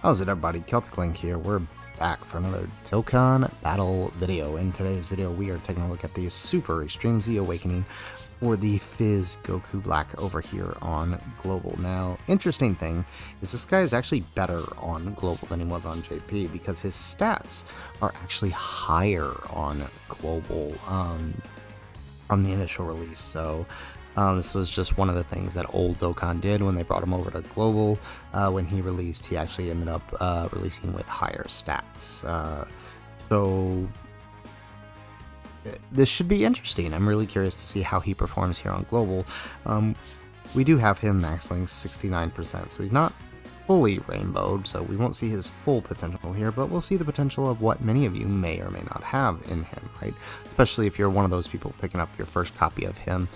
How's it, everybody? Celtic Link here. We're back for another Dokkan battle video. In today's video, we are taking a look at the Super Extreme Z Awakening for the Fizz Goku Black over here on Global. Now, interesting thing is this guy is actually better on Global than he was on JP because his stats are actually higher on Global from the initial release. So this was just one of the things that old Dokkan did when they brought him over to Global. When he released, he actually ended up releasing with higher stats. So this should be interesting. I'm really curious to see how he performs here on Global. We do have him max length 69%, so he's not fully rainbowed, so we won't see his full potential here, but we'll see the potential of what many of you may or may not have in him, right? Especially if you're one of those people picking up your first copy of him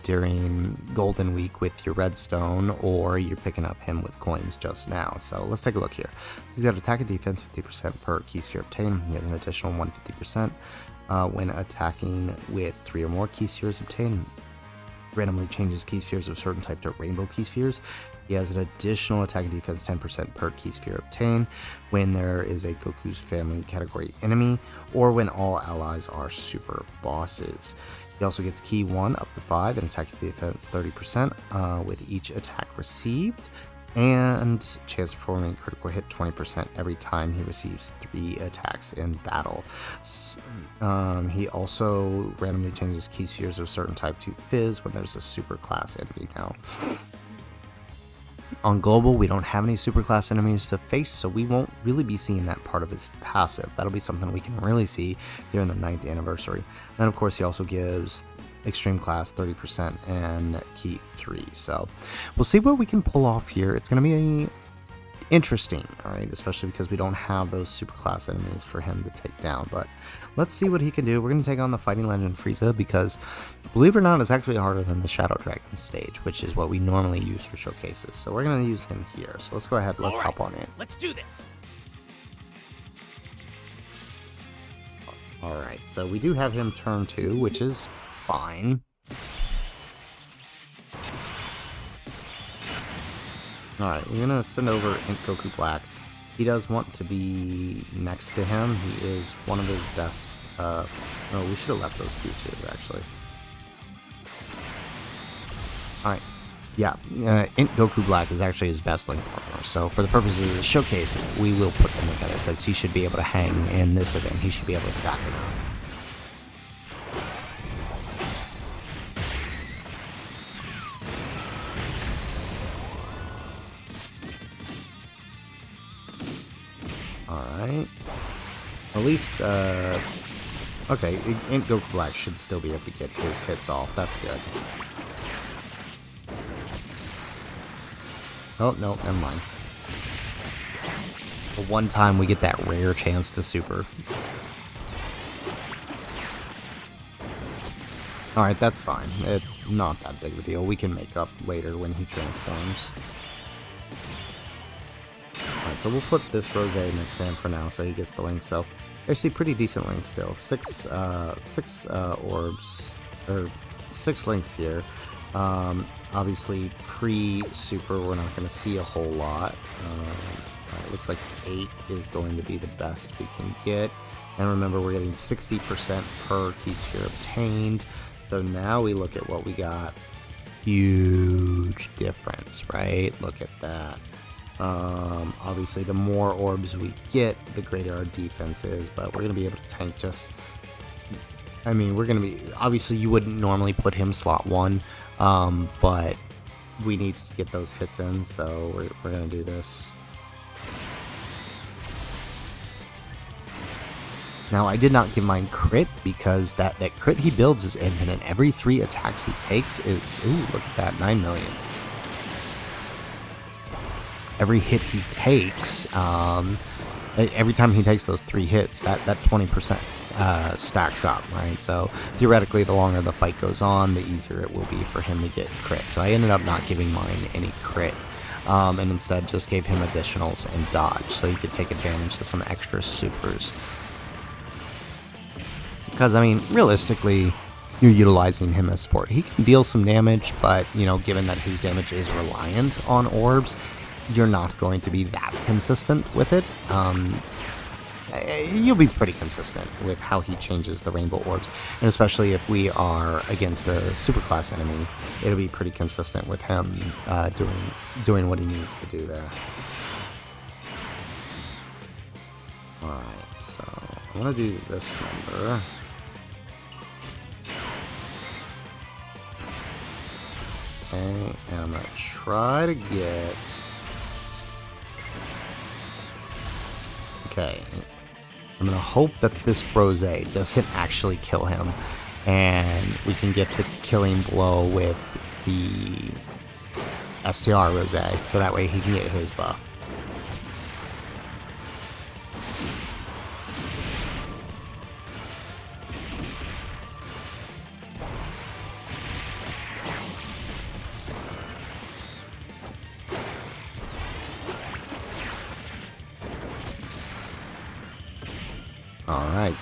during Golden Week with your redstone, or you're picking up him with coins just now. So let's take a look here. He's got attack and defense 50% per key sphere obtained. He has an additional 150% when attacking with 3 or more key spheres obtained. Randomly changes key spheres of certain type to rainbow key spheres. He has an additional attack and defense 10% per key sphere obtained when there is a Goku's family category enemy, or when all allies are super bosses. He also gets key 1 up to 5 and attack and defense 30% with each attack received, and chance of performing critical hit 20% every time he receives 3 attacks in battle. He also randomly changes key spheres of a certain type to Fizz when there's a super class enemy. Now, on Global, we don't have any super class enemies to face, so we won't really be seeing that part of his passive. That'll be something we can really see during the 9th anniversary. Then, of course, he also gives Extreme Class 30% and Key 3. So we'll see what we can pull off here. It's going to be interesting, all right, especially because we don't have those super class enemies for him to take down. But let's see what he can do. We're going to take on the Fighting Legend Frieza because, believe it or not, it's actually harder than the Shadow Dragon stage, which is what we normally use for showcases. So we're going to use him here. So let's go ahead. Let's hop on in. Let's do this. All right. So we do have him turn 2, which is fine. Alright, we're gonna send over Goku Black. He does want to be next to him. He is one of his best. No, we should have left those keys here, actually. Alright, yeah, Goku Black is actually his best link partner. So for the purposes of the showcase, we will put them together because he should be able to hang in this event. He should be able to stack enough. Alright. At least, okay, Goku Black should still be able to get his hits off. That's good. Oh, no, never mind. The one time we get that rare chance to super. Alright, that's fine. It's not that big of a deal. We can make up later when he transforms. Alright, so we'll put this Rose next to him for now, so he gets the link. So actually pretty decent link still. 6 orbs, or 6 links here. Obviously pre-super we're not going to see a whole lot. It looks like 8 is going to be the best we can get. And remember, we're getting 60% per key sphere obtained. So now we look at what we got. Huge difference, right? Look at that. Obviously the more orbs we get, the greater our defense is, but we're going to be able to tank just, I mean, we're going to be, obviously you wouldn't normally put him slot 1, but we need to get those hits in, so we're going to do this. Now, I did not give mine crit because that crit he builds is infinite. Every 3 attacks he takes is, ooh, look at that, 9 million. Every hit he takes, every time he takes those 3 hits, that 20% stacks up, right? So theoretically, the longer the fight goes on, the easier it will be for him to get crit. So I ended up not giving mine any crit, and instead just gave him additionals and dodge, so he could take advantage of some extra supers. Because, I mean, realistically, you're utilizing him as support. He can deal some damage, but, you know, given that his damage is reliant on orbs, you're not going to be that consistent with it. You'll be pretty consistent with how he changes the rainbow orbs, and especially if we are against a superclass enemy, it'll be pretty consistent with him doing what he needs to do there. Alright, so I'm gonna do this number. Okay, and I'm gonna try to get... Okay, I'm gonna hope that this rosé doesn't actually kill him, and we can get the killing blow with the STR rosé, so that way he can get his buff. Alright,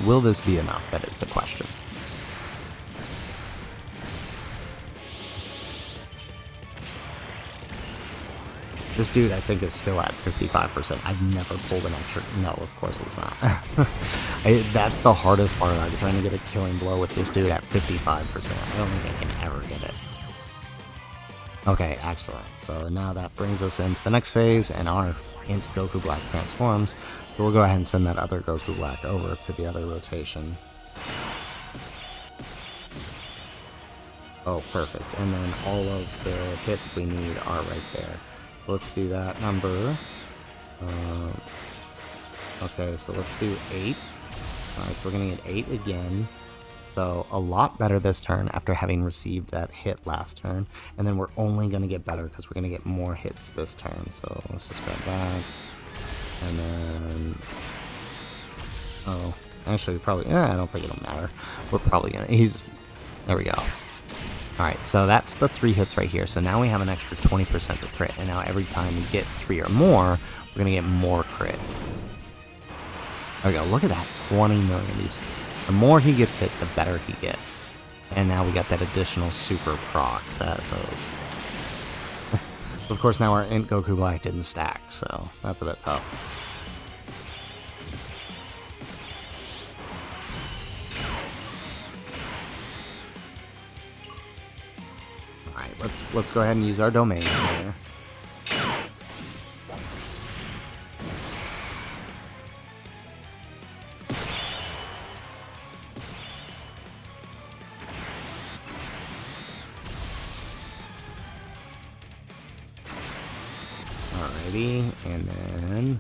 will this be enough? That is the question. This dude, I think, is still at 55%. I've never pulled an extra... No, of course it's not. That's the hardest part. I'm trying to get a killing blow with this dude at 55%. I don't think I can ever get it. Okay, excellent. So now that brings us into the next phase, and our Goku Black transforms. So we'll go ahead and send that other Goku Black over to the other rotation. Oh, perfect. And then all of the hits we need are right there. Let's do that number. Okay, so let's do 8. Alright, so we're going to get 8 again. So a lot better this turn after having received that hit last turn. And then we're only going to get better because we're going to get more hits this turn. So let's just grab that. And then... Oh, actually probably... I don't think it'll matter. We're probably going to... There we go. Alright, so that's the 3 hits right here. So now we have an extra 20% to crit. And now every time we get 3 or more, we're going to get more crit. There we go. Look at that. 20 million. The more he gets hit, the better he gets. And now we got that additional super proc. So of course, now our Int Goku Black didn't stack, so that's a bit tough. Alright, let's go ahead and use our domain here. Alrighty, and then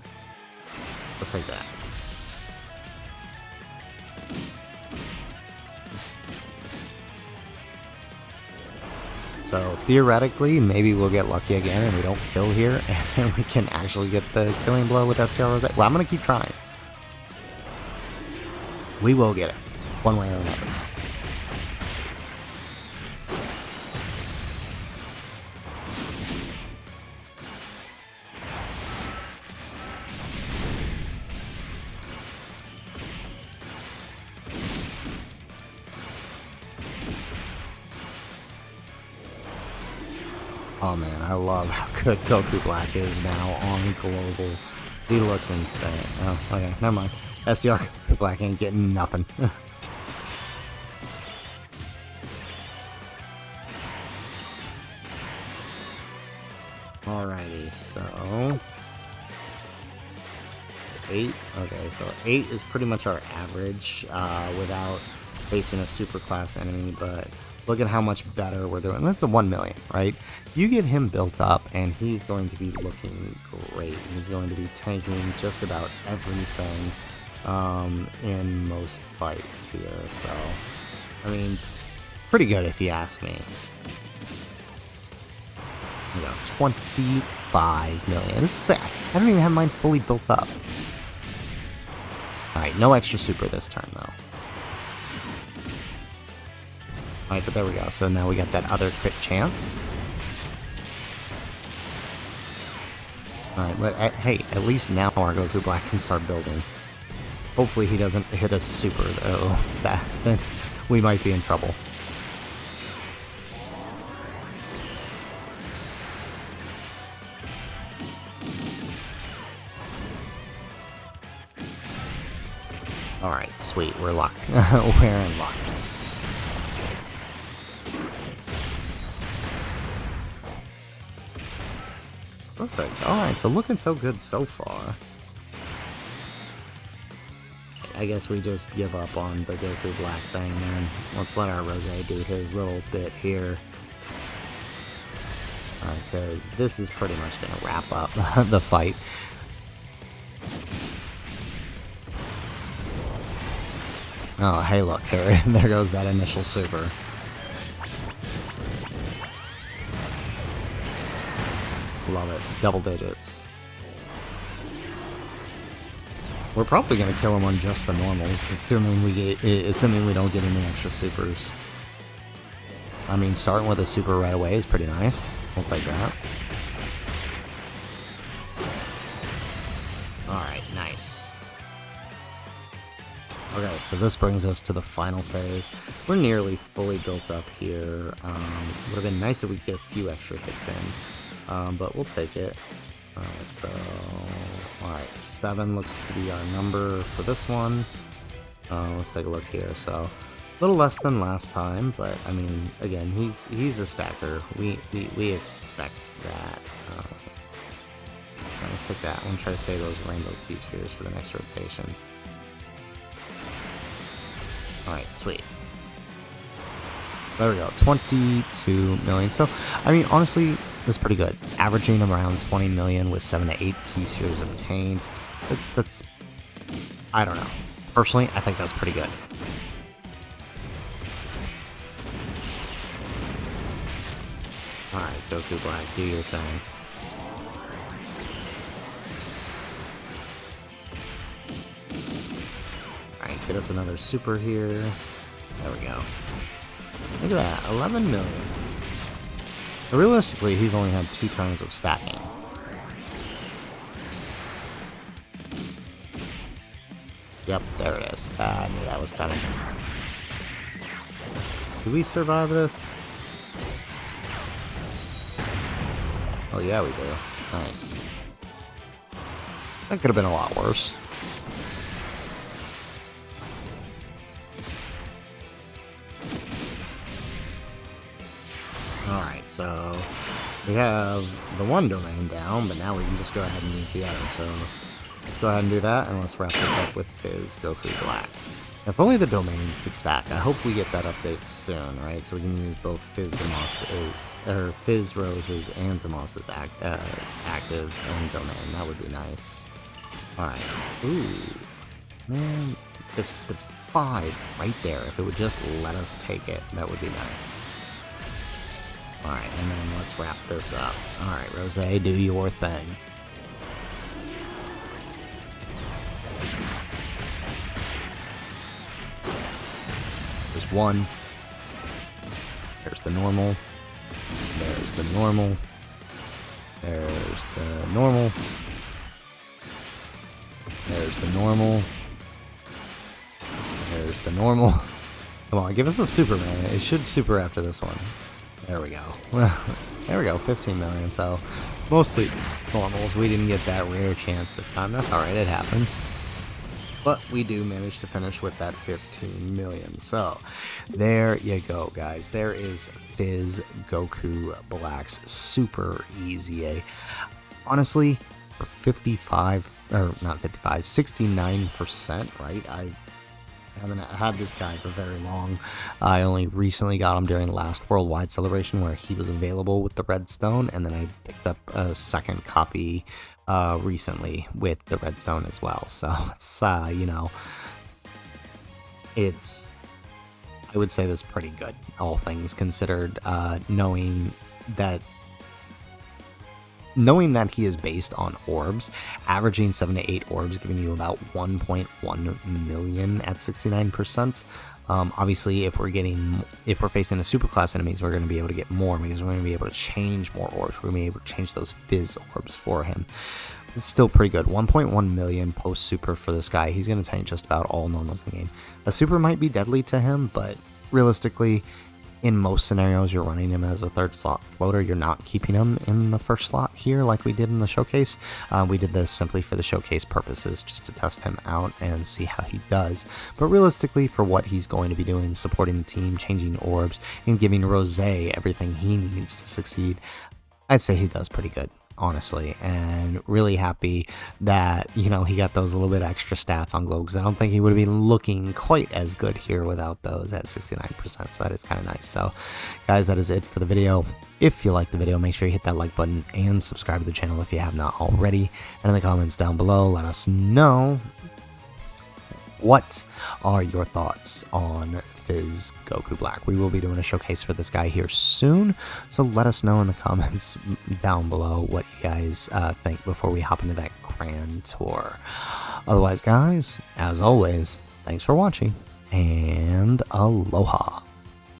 let's take that. So theoretically, maybe we'll get lucky again and we don't kill here, and we can actually get the killing blow with STR Rose. Well, I'm gonna keep trying. We will get it, one way or another. Oh man, I love how good Goku Black is now on global. He looks insane. Oh, okay, never mind. SDR Goku Black ain't getting nothing. Alrighty, so... It's 8. Okay, so 8 is pretty much our average without facing a super class enemy, but... Look at how much better we're doing. That's a 1 million, right? You get him built up, and he's going to be looking great. He's going to be tanking just about everything in most fights here. So, I mean, pretty good if you ask me. You know, 25 million. This is sick. I don't even have mine fully built up. Alright, no extra super this turn, though. Alright, but there we go. So now we got that other crit chance. Alright, but hey, at least now our Goku Black can start building. Hopefully he doesn't hit us super, though. Then we might be in trouble. Alright, sweet, we're luck. We're in luck. Perfect. Alright, so looking so good so far. I guess we just give up on the Goku Black thing, man. Let's let our Rose do his little bit here. Because this is pretty much going to wrap up the fight. Oh, hey look, there goes that initial super. Love it. Double digits. We're probably going to kill him on just the normals, assuming we don't get any extra supers. I mean, starting with a super right away is pretty nice. We'll take that. Alright, nice. Okay, so this brings us to the final phase. We're nearly fully built up here. Would have been nice if we could get a few extra hits in, but we'll take it. Alright, so... Alright, 7 looks to be our number for this one. Let's take a look here. So, a little less than last time, but, I mean, again, he's a stacker. We expect that. Let's take that. I'm going to try to save those rainbow key spheres for the next rotation. Alright, sweet. There we go, 22 million. So, I mean, honestly, that's pretty good. Averaging around 20 million with 7 to 8 key spheres obtained. That's, I don't know. Personally, I think that's pretty good. Alright, Goku Black, do your thing. Alright, get us another super here. There we go. Look at that, 11 million. But realistically, he's only had 2 turns of stacking. Yep, there it is. I knew that was coming. Did we survive this? Oh yeah, we do. Nice. That could have been a lot worse. Alright, so we have the one domain down, but now we can just go ahead and use the other. So let's go ahead and do that, and let's wrap this up with Fizz Goku Black. If only the domains could stack. I hope we get that update soon, right? So we can use both Fizz Roses and Zamos's active and domain. That would be nice. Alright. Ooh. Man, just the 5 right there. If it would just let us take it, that would be nice. Alright, and then let's wrap this up. Alright, Rose, do your thing. There's 1. There's the normal. There's the normal. There's the normal. There's the normal. There's the normal. Come on, give us a super, man. It should super after this one. There we go. Well, there we go, 15 million, so mostly normals. We didn't get that rare chance this time. That's alright, it happens. But we do manage to finish with that 15 million. So, there you go, guys. There is Fizz Goku Black's Super EZA. Honestly, for 69%, right? I haven't had this guy for very long. I only recently got him during the last Worldwide Celebration where he was available with the Redstone, and then I picked up a second copy recently with the Redstone as well. So it's, you know, it's, I would say that's pretty good, all things considered, knowing that he is based on orbs, averaging 7 to 8 orbs, giving you about 1.1 million at 69%. Obviously, if we're facing a superclass enemies, we're going to be able to get more because we're going to be able to change more orbs. We're going to be able to change those Fizz orbs for him. It's still pretty good. 1.1 million post super for this guy. He's going to tank just about all normals in the game. A super might be deadly to him, but realistically, in most scenarios, you're running him as a third slot floater. You're not keeping him in the first slot here like we did in the showcase. We did this simply for the showcase purposes, just to test him out and see how he does. But realistically, for what he's going to be doing, supporting the team, changing orbs, and giving Rose everything he needs to succeed, I'd say he does pretty good, honestly, and really happy that, you know, he got those little bit extra stats on Glow, because I don't think he would have been looking quite as good here without those at 69%, so that is kind of nice. So guys, that is it for the video. If you liked the video, make sure you hit that like button and subscribe to the channel if you have not already, and in the comments down below, let us know what are your thoughts on Fizz Goku Black. We will be doing a showcase for this guy here soon, so let us know in the comments down below what you guys think before we hop into that grand tour. Otherwise, guys, as always, thanks for watching, and aloha.